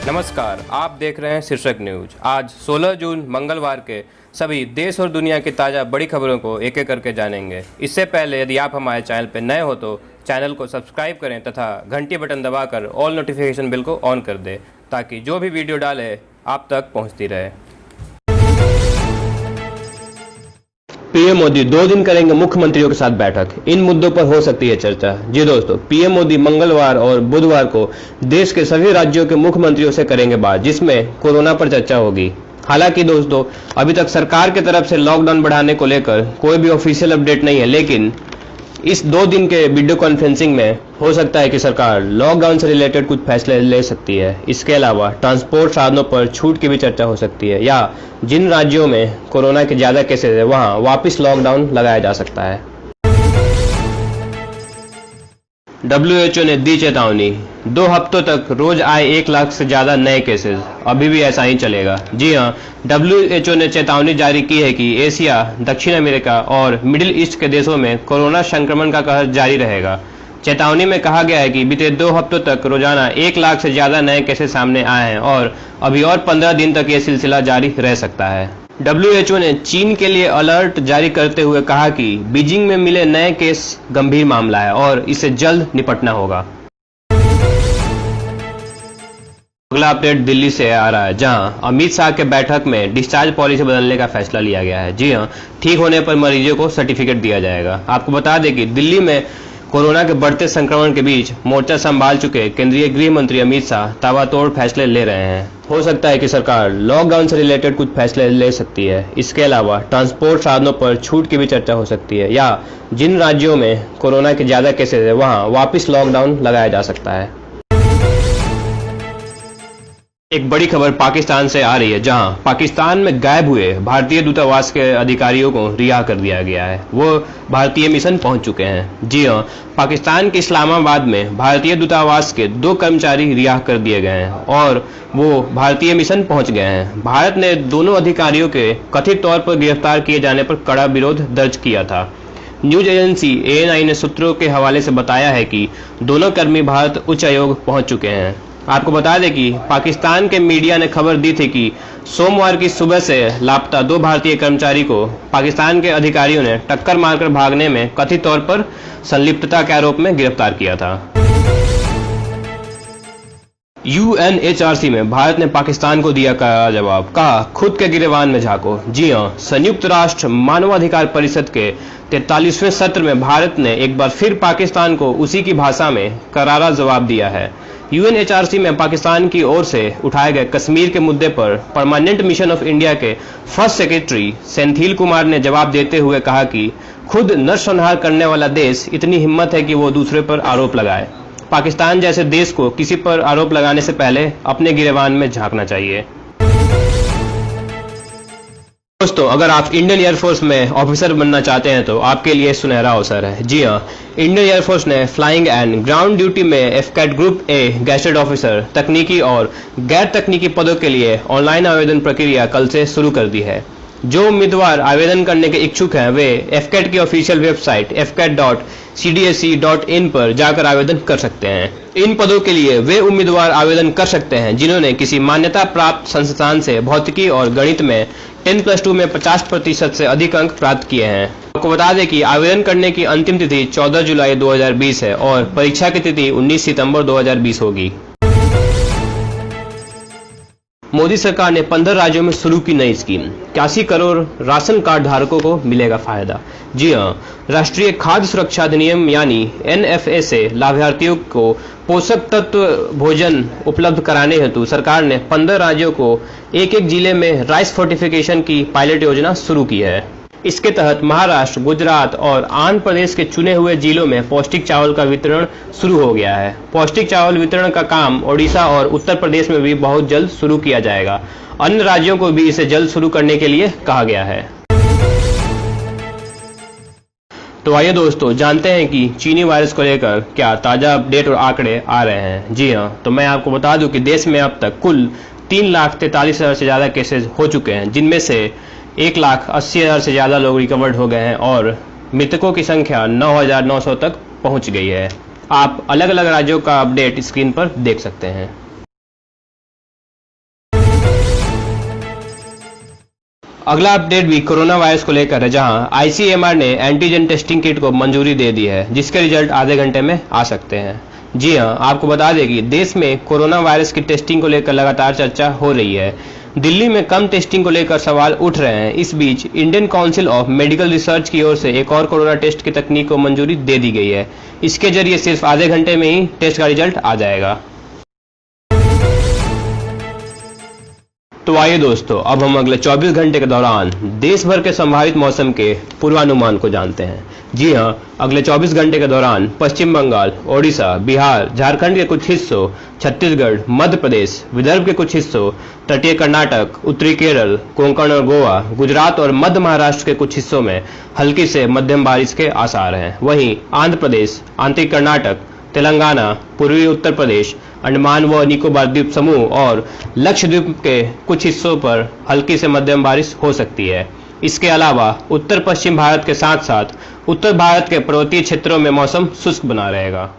नमस्कार, आप देख रहे हैं शीर्षक न्यूज। आज 16 जून मंगलवार के सभी देश और दुनिया की ताज़ा बड़ी खबरों को एक एक करके जानेंगे। इससे पहले यदि आप हमारे चैनल पर नए हो तो चैनल को सब्सक्राइब करें तथा घंटी बटन दबाकर ऑल नोटिफिकेशन बिल को ऑन कर दें ताकि जो भी वीडियो डाले आप तक पहुंचती रहे। पीएम मोदी 2 दिन करेंगे मुख्यमंत्रियों के साथ बैठक, इन मुद्दों पर हो सकती है चर्चा। जी दोस्तों, पीएम मोदी मंगलवार और बुधवार को देश के सभी राज्यों के मुख्यमंत्रियों से करेंगे बात, जिसमें कोरोना पर चर्चा होगी। हालांकि दोस्तों, अभी तक सरकार की तरफ से लॉकडाउन बढ़ाने को लेकर कोई भी ऑफिशियल अपडेट नहीं है, लेकिन इस 2 दिन के वीडियो कॉन्फ्रेंसिंग में हो सकता है कि सरकार लॉकडाउन से रिलेटेड कुछ फैसले ले सकती है। इसके अलावा ट्रांसपोर्ट साधनों पर छूट की भी चर्चा हो सकती है, या जिन राज्यों में कोरोना के ज्यादा केसेस है वहां वापस लॉकडाउन लगाया जा सकता है। WHO ने दी चेतावनी, 2 हफ्तों तक रोज आए 1 लाख से ज्यादा नए केसेस, अभी भी ऐसा ही चलेगा। जी हाँ, WHO ने चेतावनी जारी की है कि एशिया, दक्षिण अमेरिका और मिडिल ईस्ट के देशों में कोरोना संक्रमण का कहर जारी रहेगा। चेतावनी में कहा गया है कि बीते 2 हफ्तों तक रोजाना 1 लाख से ज्यादा नए केसेस सामने आए हैं और अभी और 15 दिन तक ये सिलसिला जारी रह सकता है। WHO ने चीन के लिए अलर्ट जारी करते हुए कहा कि बीजिंग में मिले नए केस गंभीर मामला है और इससे जल्द निपटना होगा। अगला अपडेट दिल्ली से आ रहा है, जहां अमित शाह के बैठक में डिस्चार्ज पॉलिसी बदलने का फैसला लिया गया है। जी हां, ठीक होने पर मरीजों को सर्टिफिकेट दिया जाएगा। आपको बता दें कि दिल्ली में कोरोना के बढ़ते संक्रमण के बीच मोर्चा संभाल चुके केंद्रीय गृह मंत्री अमित शाह ताबड़तोड़ फैसले ले रहे हैं। हो सकता है कि सरकार लॉकडाउन से रिलेटेड कुछ फैसले ले सकती है। इसके अलावा ट्रांसपोर्ट साधनों पर छूट की भी चर्चा हो सकती है, या जिन राज्यों में कोरोना के ज्यादा केसेस है वहां वापस लॉकडाउन लगाया जा सकता है। एक बड़ी खबर पाकिस्तान से आ रही है, जहां पाकिस्तान में गायब हुए भारतीय दूतावास के अधिकारियों को रिहा कर दिया गया है। वो भारतीय मिशन पहुंच चुके हैं। जी हां, पाकिस्तान के इस्लामाबाद में भारतीय दूतावास के 2 कर्मचारी रिहा कर दिए गए हैं और वो भारतीय मिशन पहुंच गए हैं। भारत ने दोनों अधिकारियों के कथित तौर पर गिरफ्तार किए जाने पर कड़ा विरोध दर्ज किया था। न्यूज एजेंसी ANI ने सूत्रों के हवाले से बताया है कि दोनों कर्मी भारत उच्च आयोग पहुंच चुके हैं। आपको बता दें कि पाकिस्तान के मीडिया ने खबर दी थी कि सोमवार की सुबह से लापता 2 भारतीय कर्मचारी को पाकिस्तान के अधिकारियों ने टक्कर मारकर भागने में कथित तौर पर संलिप्तता के आरोप में गिरफ्तार किया था। UNHRC में भारत ने पाकिस्तान को दिया कड़ा जवाब, कहा खुद के गिरेबान में झांको। जी हाँ, संयुक्त राष्ट्र मानवाधिकार परिषद के 43वें सत्र में भारत ने एक बार फिर पाकिस्तान को उसी की भाषा में करारा जवाब दिया है। UNHRC में पाकिस्तान की ओर से उठाए गए कश्मीर के मुद्दे पर परमानेंट मिशन ऑफ इंडिया के फर्स्ट सेक्रेटरी सेंथिल कुमार ने जवाब देते हुए कहा कि खुद नरसंहार करने वाला देश इतनी हिम्मत है कि वो दूसरे पर आरोप लगाए। पाकिस्तान जैसे देश को किसी पर आरोप लगाने से पहले अपने गिरेबान में झांकना चाहिए। दोस्तों, अगर आप इंडियन एयरफोर्स में ऑफिसर बनना चाहते हैं तो आपके लिए सुनहरा अवसर है। जी हाँ, इंडियन एयरफोर्स ने फ्लाइंग एंड ग्राउंड ड्यूटी में FCAT group A gazetted officer, तकनीकी और गैर तकनीकी पदों के लिए ऑनलाइन आवेदन प्रक्रिया कल से शुरू कर दी है। जो उम्मीदवार आवेदन करने के इच्छुक हैं वे FCAT की ऑफिशियल वेबसाइट fcat.cdsc.in पर जाकर आवेदन कर सकते हैं। इन पदों के लिए वे उम्मीदवार आवेदन कर सकते हैं जिन्होंने किसी मान्यता प्राप्त संस्थान से भौतिकी और गणित में 10+2 में 50% से अधिक अंक प्राप्त किए हैं। आपको बता दें कि आवेदन करने की अंतिम तिथि 14 जुलाई 2020 है और परीक्षा की तिथि 19 सितंबर 2020 होगी। मोदी सरकार ने 15 राज्यों में शुरू की नई स्कीम, 81 करोड़ राशन कार्ड धारकों को मिलेगा फायदा। जी हाँ, राष्ट्रीय खाद्य सुरक्षा अधिनियम यानी NFA से लाभार्थियों को पोषक तत्व भोजन उपलब्ध कराने हेतु सरकार ने 15 राज्यों को एक जिले में राइस फोर्टिफिकेशन की पायलट योजना शुरू की है। इसके तहत महाराष्ट्र, गुजरात और आंध्र प्रदेश के चुने हुए जिलों में पौष्टिक चावल का वितरण शुरू हो गया है। पौष्टिक चावल वितरण का काम ओडिशा और उत्तर प्रदेश में भी बहुत जल्द शुरू किया जाएगा। अन्य राज्यों को भी इसे जल्द शुरू करने के लिए कहा गया है। तो आइए दोस्तों, जानते हैं कि चीनी वायरस को लेकर क्या ताजा अपडेट और आंकड़े आ रहे हैं। जी हाँ, तो मैं आपको बता दूं कि देश में अब तक कुल 3,43,000 से ज्यादा केसेस हो चुके हैं, जिनमें से 1,80,000 से ज्यादा लोग रिकवर्ड हो गए हैं और मृतकों की संख्या 9,900 तक पहुंच गई है। आप अलग अलग राज्यों का अपडेट स्क्रीन पर देख सकते हैं। अगला अपडेट भी कोरोना वायरस को लेकर है, जहां आईसीएमआर ने एंटीजन टेस्टिंग किट को मंजूरी दे दी है, जिसके रिजल्ट आधे घंटे में आ सकते हैं। जी हां, आपको बता दें कि देश में कोरोना वायरस की टेस्टिंग को लेकर लगातार चर्चा हो रही है। दिल्ली में कम टेस्टिंग को लेकर सवाल उठ रहे हैं। इस बीच Indian Council of Medical Research की ओर से एक और कोरोना टेस्ट की तकनीक को मंजूरी दे दी गई है। इसके जरिए सिर्फ आधे घंटे में ही टेस्ट का रिजल्ट आ जाएगा। तो आइए दोस्तों, अब हम अगले 24 घंटे के दौरान देश भर के संभावित मौसम के पूर्वानुमान को जानते हैं। जी हां, अगले 24 घंटे के दौरान पश्चिम बंगाल, ओडिशा, बिहार, झारखंड के कुछ हिस्सों, छत्तीसगढ़, मध्य प्रदेश, विदर्भ के कुछ हिस्सों, तटीय कर्नाटक, उत्तरी केरल, कोंकण और गोवा, गुजरात और मध्य महाराष्ट्र के कुछ हिस्सों में हल्की से मध्यम बारिश के आसार हैं। वहीं आंध्र प्रदेश, आंतरिक कर्नाटक, तेलंगाना, पूर्वी उत्तर प्रदेश, अंडमान व निकोबार द्वीप समूह और लक्षद्वीप के कुछ हिस्सों पर हल्की से मध्यम बारिश हो सकती है। इसके अलावा उत्तर पश्चिम भारत के साथ साथ उत्तर भारत के पर्वतीय क्षेत्रों में मौसम शुष्क बना रहेगा।